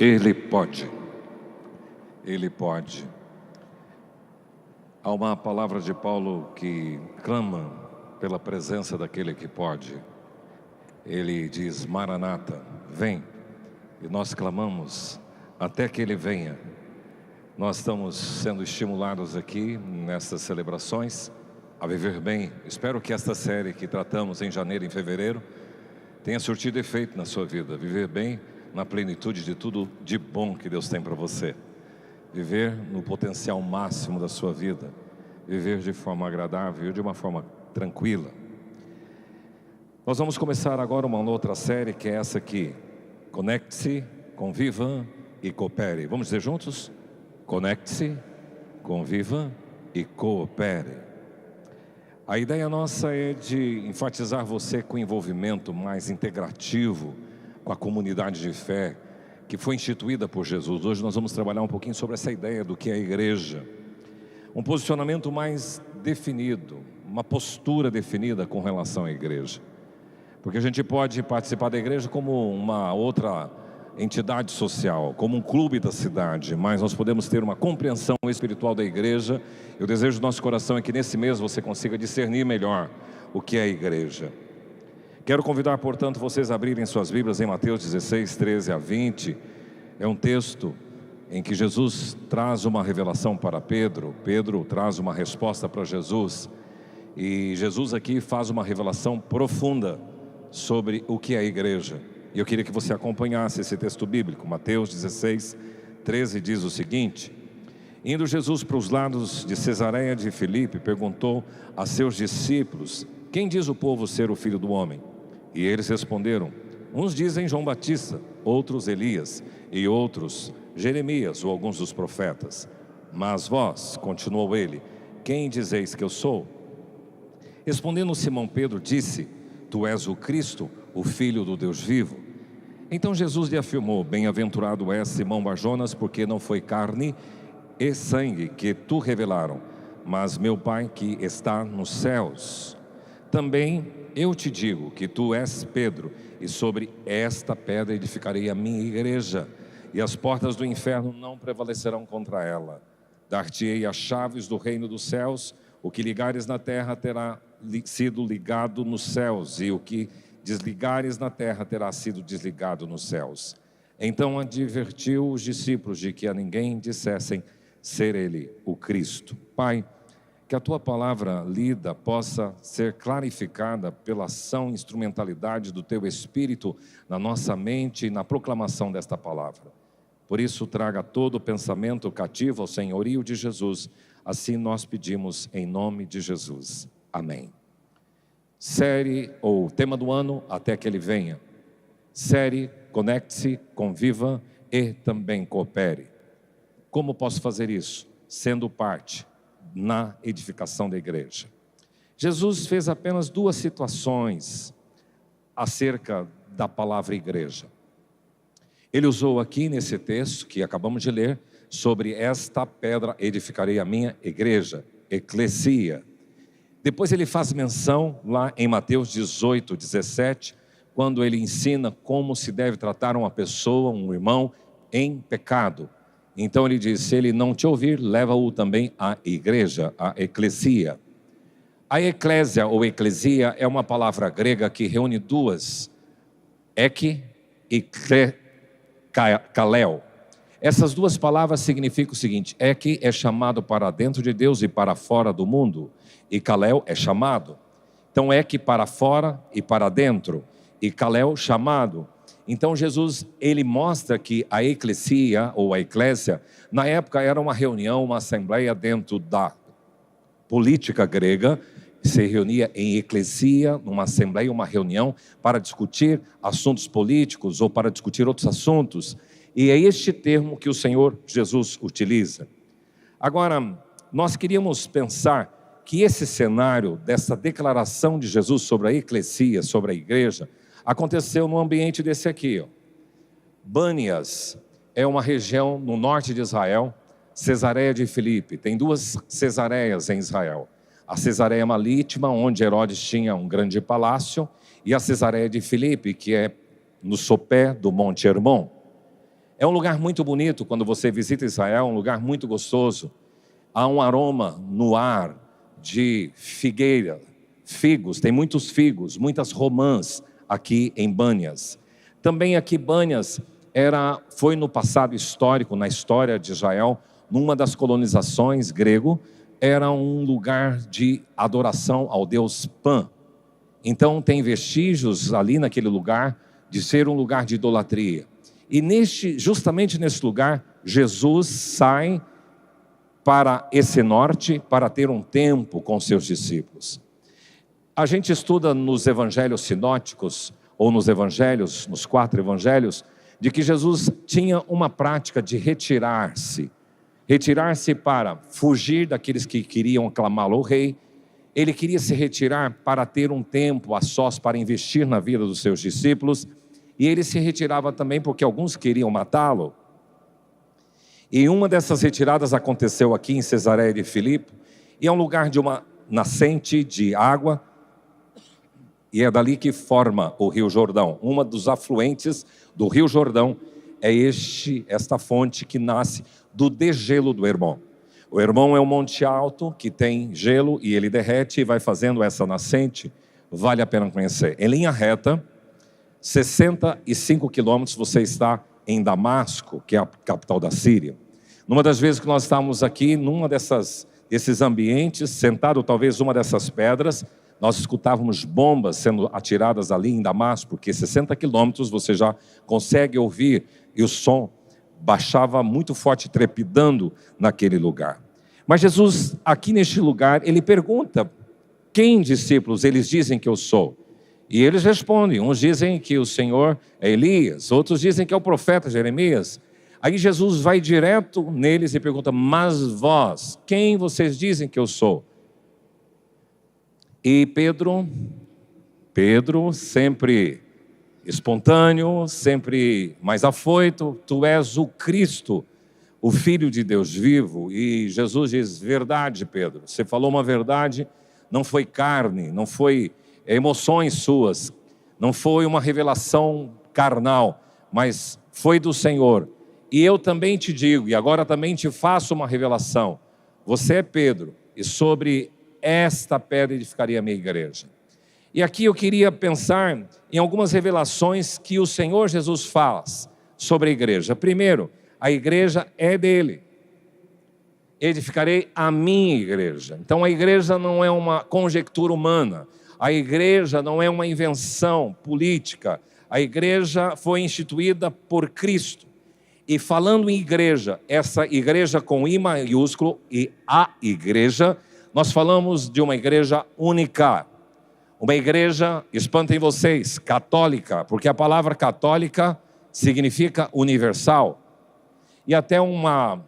Ele pode. Ele pode. Há uma palavra de Paulo que clama pela presença daquele que pode. Ele diz: Maranata, vem. E nós clamamos até que Ele venha. Nós estamos sendo estimulados aqui nessas celebrações a viver bem. Espero que esta série que tratamos em janeiro e em fevereiro tenha surtido efeito na sua vida. Viver bem na plenitude de tudo de bom que Deus tem para você. Viver no potencial máximo da sua vida. Viver de forma agradável e de uma forma tranquila. Nós vamos começar agora uma outra série, que é essa aqui: Conecte-se, conviva e coopere. Vamos dizer juntos? Conecte-se, conviva e coopere. A ideia nossa é de enfatizar você com envolvimento mais integrativo com a comunidade de fé que foi instituída por Jesus. Hoje nós vamos trabalhar um pouquinho sobre essa ideia do que é a igreja. Um posicionamento mais definido, uma postura definida com relação à igreja. Porque a gente pode participar da igreja como uma outra entidade social, como um clube da cidade, mas nós podemos ter uma compreensão espiritual da igreja. E o desejo do nosso coração é que nesse mês você consiga discernir melhor o que é a igreja. Quero convidar, portanto, vocês a abrirem suas Bíblias em Mateus 16, 13 a 20. É um texto em que Jesus traz uma revelação para Pedro. Pedro traz uma resposta para Jesus. E Jesus aqui faz uma revelação profunda sobre o que é a igreja. E eu queria que você acompanhasse esse texto bíblico. Mateus 16, 13 diz o seguinte: Indo Jesus para os lados de Cesareia de Filipe, perguntou a seus discípulos: Quem diz o povo ser o Filho do Homem? E eles responderam: Uns dizem João Batista, outros Elias, e outros Jeremias ou alguns dos profetas. Mas vós, continuou ele, quem dizeis que eu sou? Respondendo Simão Pedro, disse: Tu és o Cristo, o Filho do Deus vivo. Então Jesus lhe afirmou: Bem-aventurado és, Simão Barjonas, porque não foi carne e sangue que tu revelaram, mas meu Pai que está nos céus. Também eu te digo que tu és Pedro, e sobre esta pedra edificarei a minha igreja, e as portas do inferno não prevalecerão contra ela. Dar-te-ei as chaves do reino dos céus. O que ligares na terra terá sido ligado nos céus, e o que desligares na terra terá sido desligado nos céus. Então advertiu os discípulos de que a ninguém dissessem ser ele o Cristo. Pai, que a tua palavra lida possa ser clarificada pela ação e instrumentalidade do teu Espírito na nossa mente e na proclamação desta palavra. Por isso, traga todo o pensamento cativo ao senhorio de Jesus. Assim nós pedimos em nome de Jesus. Amém. Série ou tema do ano, até que Ele venha. Série, conecte-se, conviva e também coopere. Como posso fazer isso? Sendo parte na edificação da igreja. Jesus fez apenas duas situações acerca da palavra igreja. Ele usou aqui nesse texto que acabamos de ler, sobre esta pedra edificarei a minha igreja, eclesia. Depois ele faz menção lá em Mateus 18, 17, quando ele ensina como se deve tratar uma pessoa, um irmão, em pecado. Então ele diz: se ele não te ouvir, leva-o também à igreja, à eclesia. A eclésia ou eclesia é uma palavra grega que reúne duas, ek e kaleo. Essas duas palavras significam o seguinte: ek é chamado para dentro de Deus e para fora do mundo, e kaleo é chamado. Então ek para fora e para dentro, e kaleo chamado. Então Jesus, ele mostra que a eclesia ou a eclésia, na época era uma reunião, uma assembleia dentro da política grega. Se reunia em eclesia, numa assembleia, uma reunião para discutir assuntos políticos ou para discutir outros assuntos. E é este termo que o Senhor Jesus utiliza. Agora, nós queríamos pensar que esse cenário dessa declaração de Jesus sobre a eclesia, sobre a igreja, aconteceu no ambiente desse aqui. Bânias é uma região no norte de Israel. Cesareia de Filipe, tem duas Cesareias em Israel. A Cesareia Marítima, onde Herodes tinha um grande palácio, e a Cesareia de Filipe, que é no sopé do Monte Hermon. É um lugar muito bonito quando você visita Israel, um lugar muito gostoso. Há um aroma no ar de figueira, figos, tem muitos figos, muitas romãs aqui em Bânias. Também aqui Bânias foi no passado histórico, na história de Israel, numa das colonizações grego, era um lugar de adoração ao deus Pan. Então tem vestígios ali naquele lugar de ser um lugar de idolatria. E justamente nesse lugar, Jesus sai para esse norte para ter um tempo com seus discípulos. A gente estuda nos evangelhos sinóticos, ou nos evangelhos, nos 4 evangelhos, de que Jesus tinha uma prática de retirar-se para fugir daqueles que queriam aclamá-lo ao rei. Ele queria se retirar para ter um tempo a sós para investir na vida dos seus discípulos, e ele se retirava também porque alguns queriam matá-lo. E uma dessas retiradas aconteceu aqui em Cesareia de Filipe, e é um lugar de uma nascente de água, e é dali que forma o Rio Jordão. Uma dos afluentes do Rio Jordão é esta fonte que nasce do degelo do Hermon. O Hermon é um monte alto que tem gelo e ele derrete e vai fazendo essa nascente. Vale a pena conhecer. Em linha reta, 65 quilômetros, você está em Damasco, que é a capital da Síria. Numa das vezes que nós estávamos aqui, desses ambientes, sentado talvez numa dessas pedras, nós escutávamos bombas sendo atiradas ali em Damasco, porque 60 quilômetros você já consegue ouvir, e o som baixava muito forte, trepidando naquele lugar. Mas Jesus, aqui neste lugar, ele pergunta: quem, discípulos, eles dizem que eu sou? E eles respondem, uns dizem que o Senhor é Elias, outros dizem que é o profeta Jeremias. Aí Jesus vai direto neles e pergunta: mas vós, quem vocês dizem que eu sou? E Pedro, sempre espontâneo, sempre mais afoito: tu és o Cristo, o Filho de Deus vivo. E Jesus diz: verdade, Pedro, você falou uma verdade, não foi carne, não foi emoções suas, não foi uma revelação carnal, mas foi do Senhor. E eu também te digo, e agora também te faço uma revelação: você é Pedro, e sobre esta pedra edificaria a minha igreja. E aqui eu queria pensar em algumas revelações que o Senhor Jesus faz sobre a igreja. Primeiro, a igreja é dele. Edificarei a minha igreja. Então a igreja não é uma conjectura humana. A igreja não é uma invenção política. A igreja foi instituída por Cristo. E falando em igreja, essa igreja com I maiúsculo e a igreja, nós falamos de uma igreja única. Uma igreja, espantem vocês, católica, porque a palavra católica significa universal. E até uma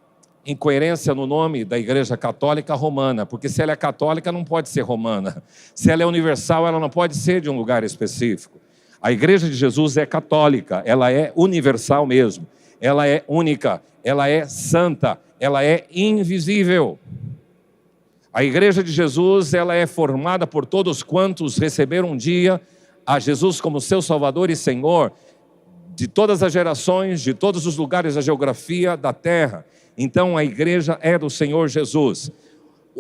incoerência no nome da igreja católica romana, porque se ela é católica não pode ser romana. Se ela é universal, ela não pode ser de um lugar específico. A igreja de Jesus é católica, ela é universal mesmo. Ela é única, ela é santa, ela é invisível. A igreja de Jesus, ela é formada por todos quantos receberam um dia a Jesus como seu Salvador e Senhor, de todas as gerações, de todos os lugares da geografia da terra. Então a igreja é do Senhor Jesus.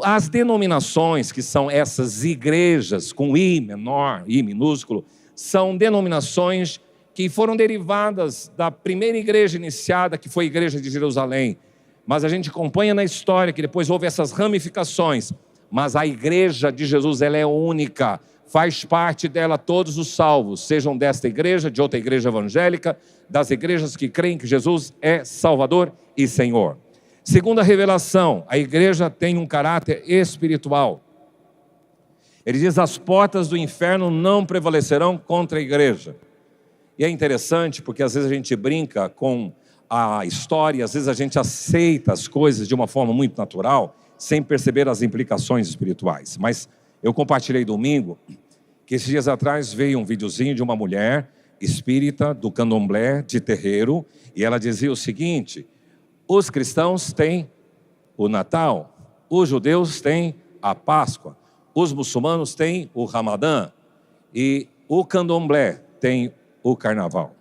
As denominações, que são essas igrejas com I menor, I minúsculo, são denominações que foram derivadas da primeira igreja iniciada, que foi a igreja de Jerusalém. Mas a gente acompanha na história que depois houve essas ramificações. Mas a igreja de Jesus, ela é única. Faz parte dela todos os salvos, sejam desta igreja, de outra igreja evangélica, das igrejas que creem que Jesus é Salvador e Senhor. Segunda revelação, a igreja tem um caráter espiritual. Ele diz: as portas do inferno não prevalecerão contra a igreja. E é interessante porque às vezes a gente brinca com a história, às vezes a gente aceita as coisas de uma forma muito natural, sem perceber as implicações espirituais. Mas eu compartilhei domingo que esses dias atrás veio um videozinho de uma mulher espírita do candomblé de terreiro, e ela dizia o seguinte: os cristãos têm o Natal, os judeus têm a Páscoa, os muçulmanos têm o Ramadã e o candomblé tem o Carnaval.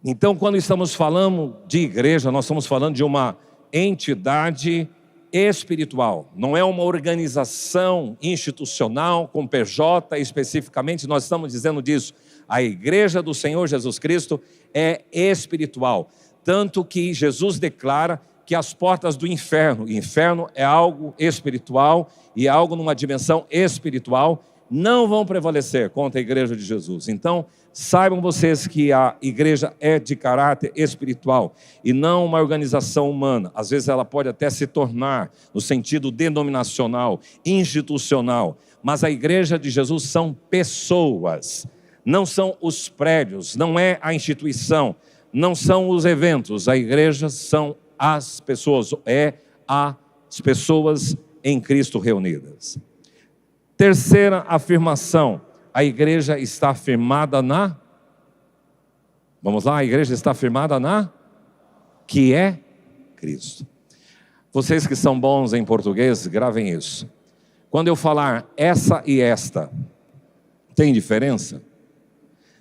Então, quando estamos falando de igreja, nós estamos falando de uma entidade espiritual. Não é uma organização institucional com PJ especificamente, nós estamos dizendo disso. A igreja do Senhor Jesus Cristo é espiritual. Tanto que Jesus declara que as portas do inferno, inferno é algo espiritual e é algo numa dimensão espiritual, não vão prevalecer contra a igreja de Jesus. Então, saibam vocês que a igreja é de caráter espiritual e não uma organização humana. Às vezes ela pode até se tornar no sentido denominacional, institucional, mas a igreja de Jesus são pessoas, não são os prédios, não é a instituição, não são os eventos. A igreja são as pessoas, é as pessoas em Cristo reunidas. Terceira afirmação, a igreja está firmada na... Vamos lá, a igreja está firmada na... que é Cristo. Vocês que são bons em português, gravem isso. Quando eu falar essa e esta, tem diferença?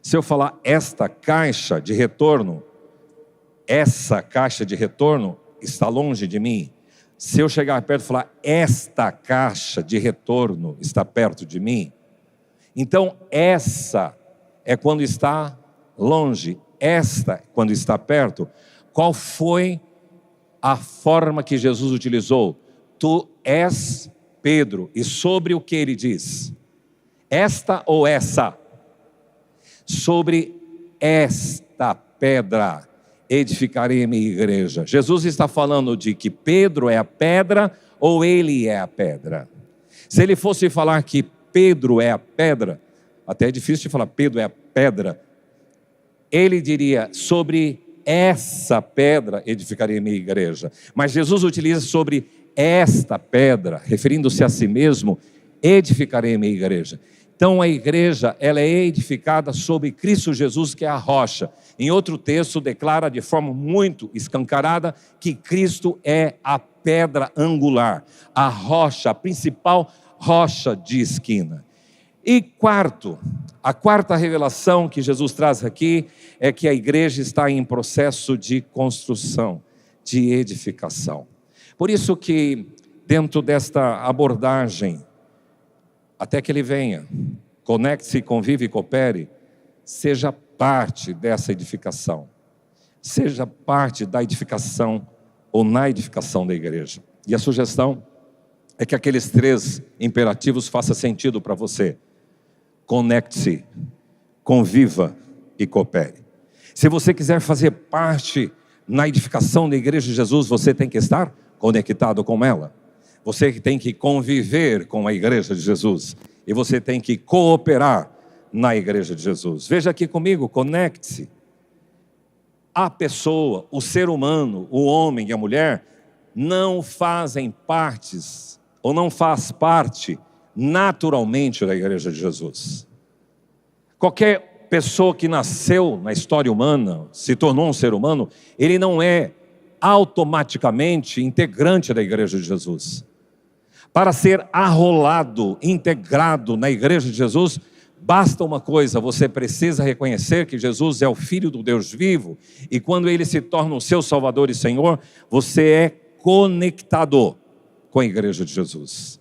Se eu falar esta caixa de retorno, essa caixa de retorno está longe de mim. Se eu chegar perto e falar esta caixa de retorno está perto de mim, então essa é quando está longe, esta é quando está perto. Qual foi a forma que Jesus utilizou? Tu és Pedro. E sobre o que ele diz? Esta ou essa? Sobre esta pedra edificarei a minha igreja. Jesus está falando de que Pedro é a pedra ou ele é a pedra? Se ele fosse falar que Pedro é a pedra, até é difícil de falar Pedro é a pedra, ele diria sobre essa pedra edificarei a minha igreja. Mas Jesus utiliza sobre esta pedra, referindo-se a si mesmo, edificarei a minha igreja. Então a igreja, ela é edificada sobre Cristo Jesus, que é a rocha. Em outro texto declara de forma muito escancarada que Cristo é a pedra angular, a rocha, a principal rocha de esquina. E quarto, a quarta revelação que Jesus traz aqui é que a igreja está em processo de construção, de edificação. Por isso que dentro desta abordagem, até que ele venha, conecte-se, convive e coopere, seja parte dessa edificação, seja parte da edificação ou na edificação da igreja. E a sugestão é que aqueles 3 imperativos façam sentido para você. Conecte-se, conviva e coopere. Se você quiser fazer parte na edificação da igreja de Jesus, você tem que estar conectado com ela. Você tem que conviver com a igreja de Jesus. E você tem que cooperar na igreja de Jesus. Veja aqui comigo, conecte-se. A pessoa, o ser humano, o homem e a mulher, não fazem partes, ou não faz parte naturalmente da igreja de Jesus. Qualquer pessoa que nasceu na história humana, se tornou um ser humano, ele não é automaticamente integrante da igreja de Jesus. Para ser arrolado, integrado na igreja de Jesus, basta uma coisa: você precisa reconhecer que Jesus é o Filho do Deus vivo, e quando Ele se torna o seu Salvador e Senhor, você é conectado com a igreja de Jesus.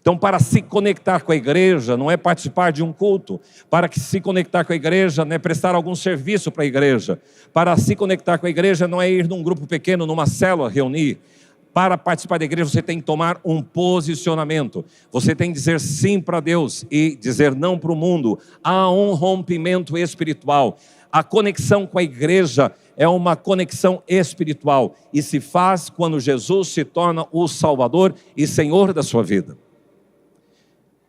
Então, para se conectar com a igreja, não é participar de um culto. Para se conectar com a igreja, não é prestar algum serviço para a igreja. Para se conectar com a igreja, não é ir num grupo pequeno, numa célula, reunir. Para participar da igreja, você tem que tomar um posicionamento. Você tem que dizer sim para Deus e dizer não para o mundo. Há um rompimento espiritual. A conexão com a igreja é uma conexão espiritual e se faz quando Jesus se torna o Salvador e Senhor da sua vida.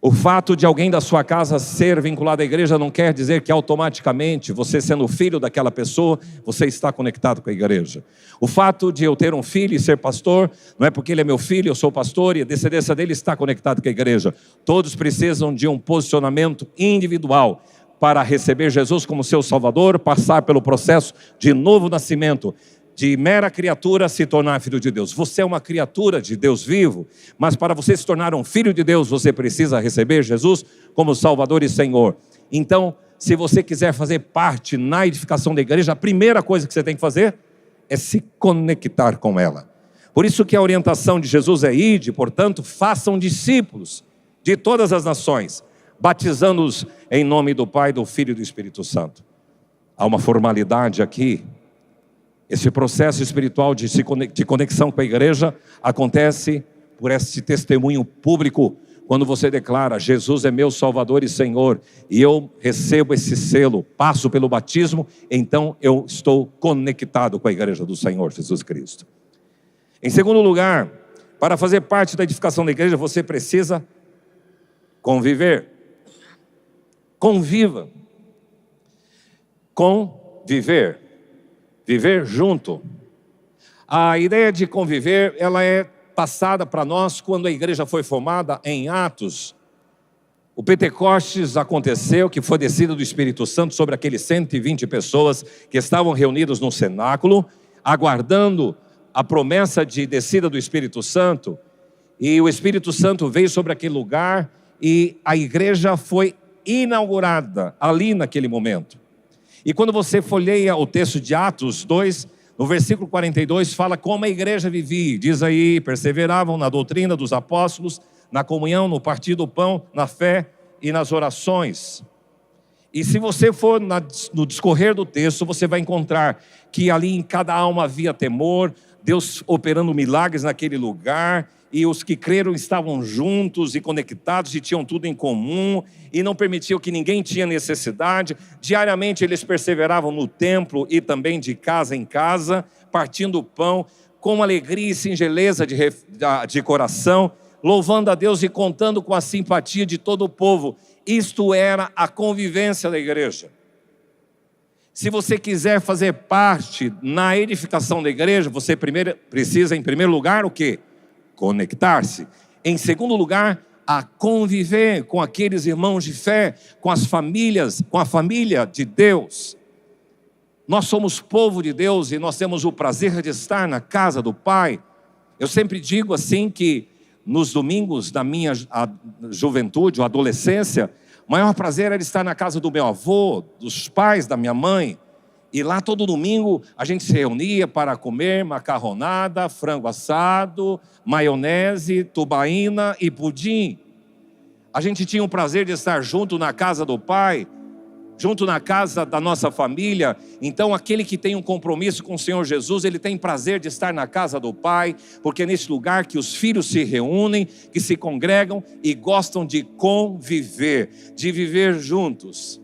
O fato de alguém da sua casa ser vinculado à igreja não quer dizer que automaticamente, você sendo filho daquela pessoa, você está conectado com a igreja. O fato de eu ter um filho e ser pastor, não é porque ele é meu filho, eu sou pastor e a descendência dele está conectada com a igreja. Todos precisam de um posicionamento individual para receber Jesus como seu Salvador, passar pelo processo de novo nascimento, de mera criatura se tornar filho de Deus. Você é uma criatura de Deus vivo, mas para você se tornar um filho de Deus, você precisa receber Jesus como Salvador e Senhor. Então, se você quiser fazer parte na edificação da igreja, a primeira coisa que você tem que fazer é se conectar com ela. Por isso que a orientação de Jesus é: ide, portanto, façam discípulos de todas as nações, batizando-os em nome do Pai, do Filho e do Espírito Santo. Há uma formalidade aqui. Esse processo espiritual de conexão com a igreja acontece por esse testemunho público, quando você declara: Jesus é meu Salvador e Senhor, e eu recebo esse selo, passo pelo batismo, então eu estou conectado com a igreja do Senhor Jesus Cristo. Em segundo lugar, para fazer parte da edificação da igreja, você precisa conviver. Conviva. Conviver. Viver junto. A ideia de conviver, ela é passada para nós quando a igreja foi formada em Atos. O Pentecostes aconteceu, que foi descida do Espírito Santo sobre aqueles 120 pessoas que estavam reunidos no cenáculo, aguardando a promessa de descida do Espírito Santo. E o Espírito Santo veio sobre aquele lugar e a igreja foi inaugurada ali naquele momento. E quando você folheia o texto de Atos 2, no versículo 42, fala como a igreja vivia. Diz aí: perseveravam na doutrina dos apóstolos, na comunhão, no partir do pão, na fé e nas orações. E se você for no discorrer do texto, você vai encontrar que ali em cada alma havia temor, Deus operando milagres naquele lugar, e os que creram estavam juntos e conectados e tinham tudo em comum, e não permitiam que ninguém tinha necessidade. Diariamente eles perseveravam no templo e também de casa em casa, partindo o pão, com alegria e singeleza de coração, louvando a Deus e contando com a simpatia de todo o povo. Isto era a convivência da igreja. Se você quiser fazer parte na edificação da igreja, você precisa, em primeiro lugar, o quê? Conectar-se. Em segundo lugar, a conviver com aqueles irmãos de fé, com as famílias, com a família de Deus. Nós somos povo de Deus e nós temos o prazer de estar na casa do Pai. Eu sempre digo assim que nos domingos da minha juventude ou adolescência, o maior prazer era estar na casa do meu avô, dos pais da minha mãe. E lá todo domingo a gente se reunia para comer macarronada, frango assado, maionese, tubaína e pudim. A gente tinha o prazer de estar junto na casa do Pai, junto na casa da nossa família. Então aquele que tem um compromisso com o Senhor Jesus, ele tem prazer de estar na casa do Pai, porque é nesse lugar que os filhos se reúnem, que se congregam e gostam de conviver, de viver juntos.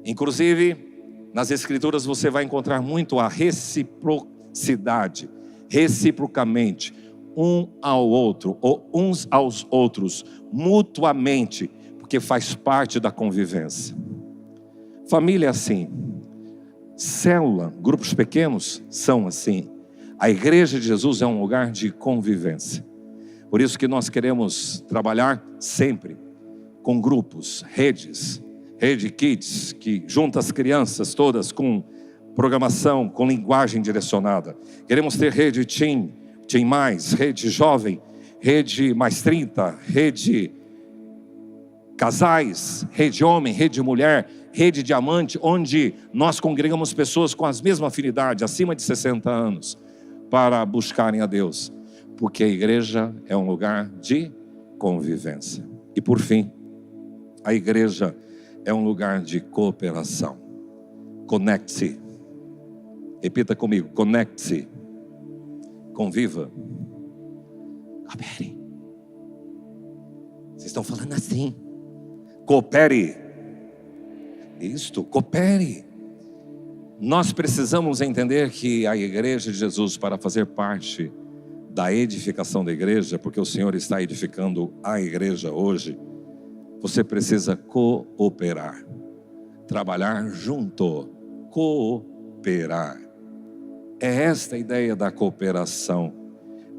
Inclusive, nas Escrituras você vai encontrar muito a reciprocidade, reciprocamente, um ao outro, ou uns aos outros, mutuamente, porque faz parte da convivência. Família é assim, célula, grupos pequenos são assim. A igreja de Jesus é um lugar de convivência. Por isso que nós queremos trabalhar sempre com grupos, redes, Rede Kids, que junta as crianças todas com programação, com linguagem direcionada. Queremos ter rede Teen Mais, rede Jovem, rede Mais 30, rede Casais, rede Homem, rede Mulher, rede Diamante, onde nós congregamos pessoas com as mesmas afinidades, acima de 60 anos, para buscarem a Deus. Porque a igreja é um lugar de convivência. E por fim, a igreja é um lugar de cooperação. Conecte-se. Repita comigo: conecte-se. Conviva. Coopere. Vocês estão falando assim. Coopere. Isto, coopere. Nós precisamos entender que a igreja de Jesus, para fazer parte da edificação da igreja, porque o Senhor está edificando a igreja hoje, você precisa cooperar, trabalhar junto, cooperar. É esta a ideia da cooperação.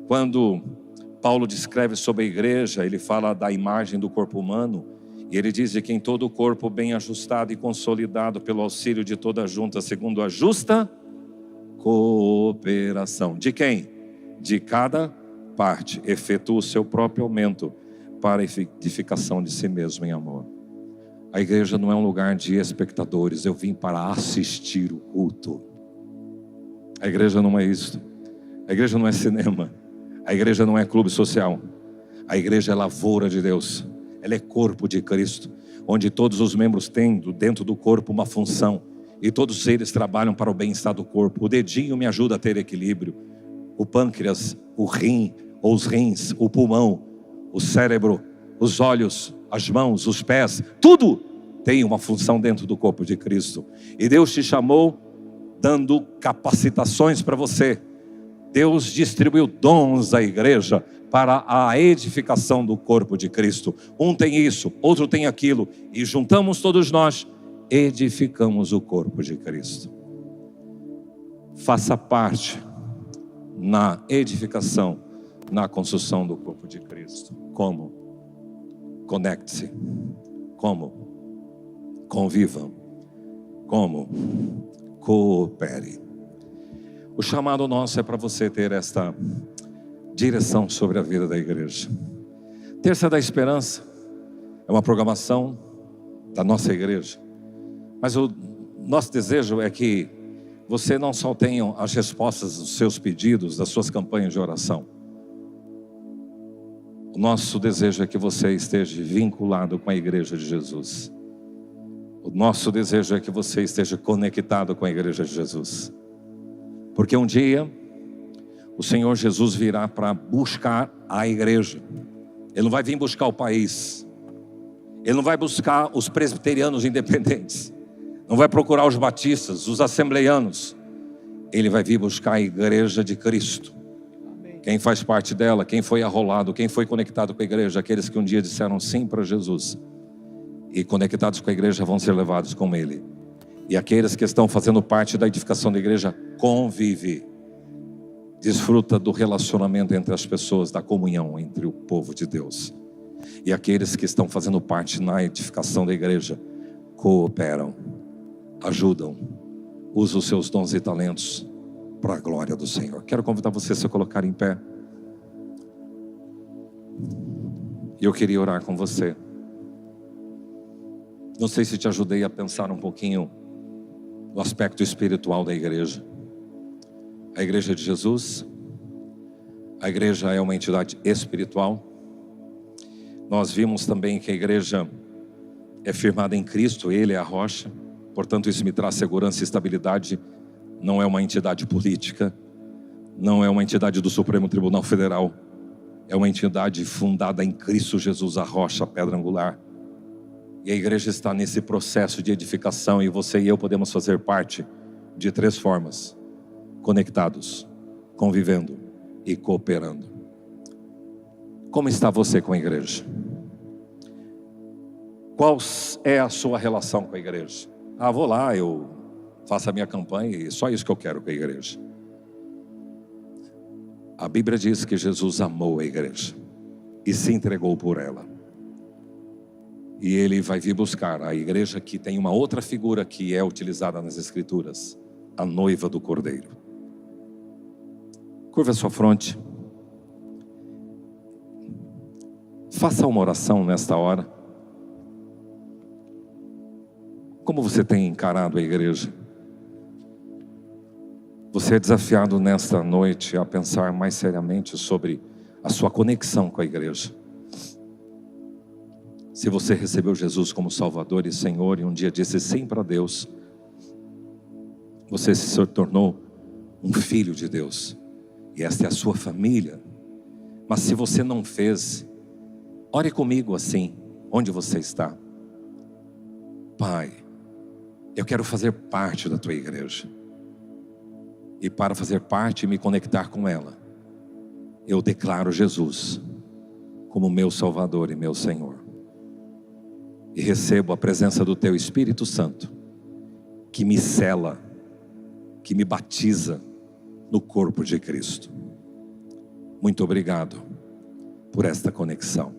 Quando Paulo descreve sobre a igreja, ele fala da imagem do corpo humano, e ele diz que em todo o corpo bem ajustado e consolidado pelo auxílio de toda a junta, segundo a justa cooperação. De quem? De cada parte, efetua o seu próprio aumento, para a edificação de si mesmo em amor. A igreja não é um lugar de espectadores. Eu vim para assistir o culto. A igreja não é isso. A igreja não é cinema. A igreja não é clube social. A igreja é lavoura de Deus. Ela é corpo de Cristo, onde todos os membros têm dentro do corpo uma função, e todos eles trabalham para o bem-estar do corpo. O dedinho me ajuda a ter equilíbrio, o pâncreas, o rim, ou os rins, o pulmão, o cérebro, os olhos, as mãos, os pés, tudo tem uma função dentro do corpo de Cristo. E Deus te chamou dando capacitações para você. Deus distribuiu dons à igreja para a edificação do corpo de Cristo. Um tem isso, outro tem aquilo, e juntamos todos nós, edificamos o corpo de Cristo. Faça parte na edificação, na construção do corpo de Cristo. Como? Conecte-se. Como? Conviva. Como? Coopere. O chamado nosso é para você ter esta direção sobre a vida da igreja. Terça da Esperança é uma programação da nossa igreja. Mas o nosso desejo é que você não só tenha as respostas dos seus pedidos, das suas campanhas de oração. O nosso desejo é que você esteja vinculado com a igreja de Jesus. O nosso desejo é que você esteja conectado com a igreja de Jesus. Porque um dia o Senhor Jesus virá para buscar a igreja. Ele não vai vir buscar o país. Ele não vai buscar os presbiterianos independentes. Não vai procurar os batistas, os assembleianos. Ele vai vir buscar a igreja de Cristo. Quem faz parte dela, quem foi arrolado, quem foi conectado com a igreja, aqueles que um dia disseram sim para Jesus e conectados com a igreja vão ser levados com Ele. E aqueles que estão fazendo parte da edificação da igreja, convive, desfruta do relacionamento entre as pessoas, da comunhão entre o povo de Deus. E aqueles que estão fazendo parte na edificação da igreja, cooperam, ajudam, usam os seus dons e talentos para a glória do Senhor. Quero convidar você a se colocar em pé. E eu queria orar com você. Não sei se te ajudei a pensar um pouquinho no aspecto espiritual da igreja. A igreja de Jesus, a igreja é uma entidade espiritual. Nós vimos também que a igreja é firmada em Cristo, Ele é a rocha. Portanto, isso me traz segurança e estabilidade. Não é uma entidade política, não é uma entidade do Supremo Tribunal Federal. É uma entidade fundada em Cristo Jesus, a rocha, a pedra angular. E a igreja está nesse processo de edificação, e você e eu podemos fazer parte de 3 formas: conectados, convivendo e cooperando. Como está você com a igreja? Qual é a sua relação com a igreja? Vou lá, eu faço a minha campanha e só isso que eu quero com a igreja. A Bíblia diz que Jesus amou a igreja e se entregou por ela. E Ele vai vir buscar a igreja, que tem uma outra figura que é utilizada nas Escrituras: a noiva do Cordeiro. Curva a sua fronte. Faça uma oração nesta hora. Como você tem encarado a igreja? Você é desafiado nesta noite a pensar mais seriamente sobre a sua conexão com a igreja. Se você recebeu Jesus como Salvador e Senhor e um dia disse sim para Deus, você se tornou um filho de Deus, e esta é a sua família. Mas se você não fez, ore comigo assim, onde você está. Pai, eu quero fazer parte da tua igreja, e para fazer parte e me conectar com ela, eu declaro Jesus como meu Salvador e meu Senhor. E recebo a presença do teu Espírito Santo, que me sela, que me batiza no corpo de Cristo. Muito obrigado por esta conexão.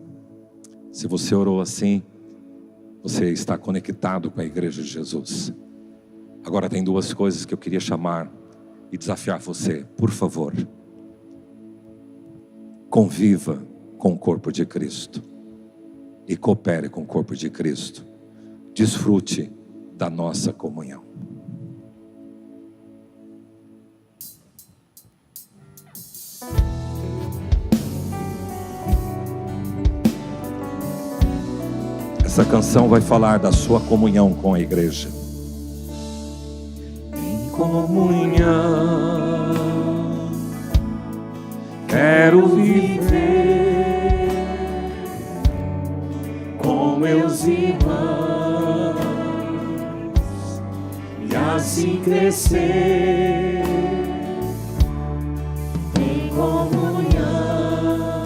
Se você orou assim, você está conectado com a igreja de Jesus. Agora tem 2 coisas que eu queria chamar e desafiar você. Por favor, conviva com o corpo de Cristo e coopere com o corpo de Cristo. desfrute da nossa comunhão. Essa canção vai falar da sua comunhão com a igreja. Em comunhão quero viver com meus irmãos e assim crescer em comunhão.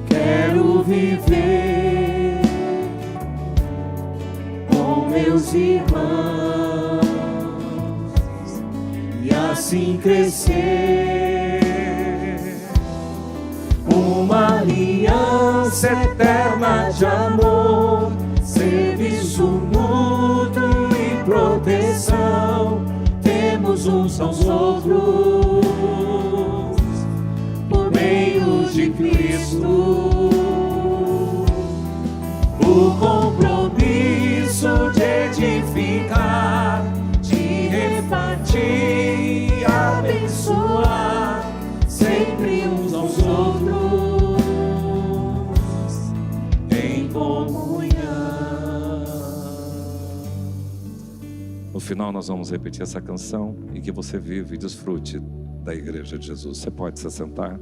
Quero viver com meus irmãos e assim crescer. Uma aliança eterna de amor, serviço mútuo e proteção. Temos uns aos outros por meio de Cristo. O compromisso de edificar, de repartir e abençoar sempre uns aos outros em comunhão. No final nós vamos repetir essa canção e que você vive e desfrute da Igreja de Jesus. Você pode se sentar?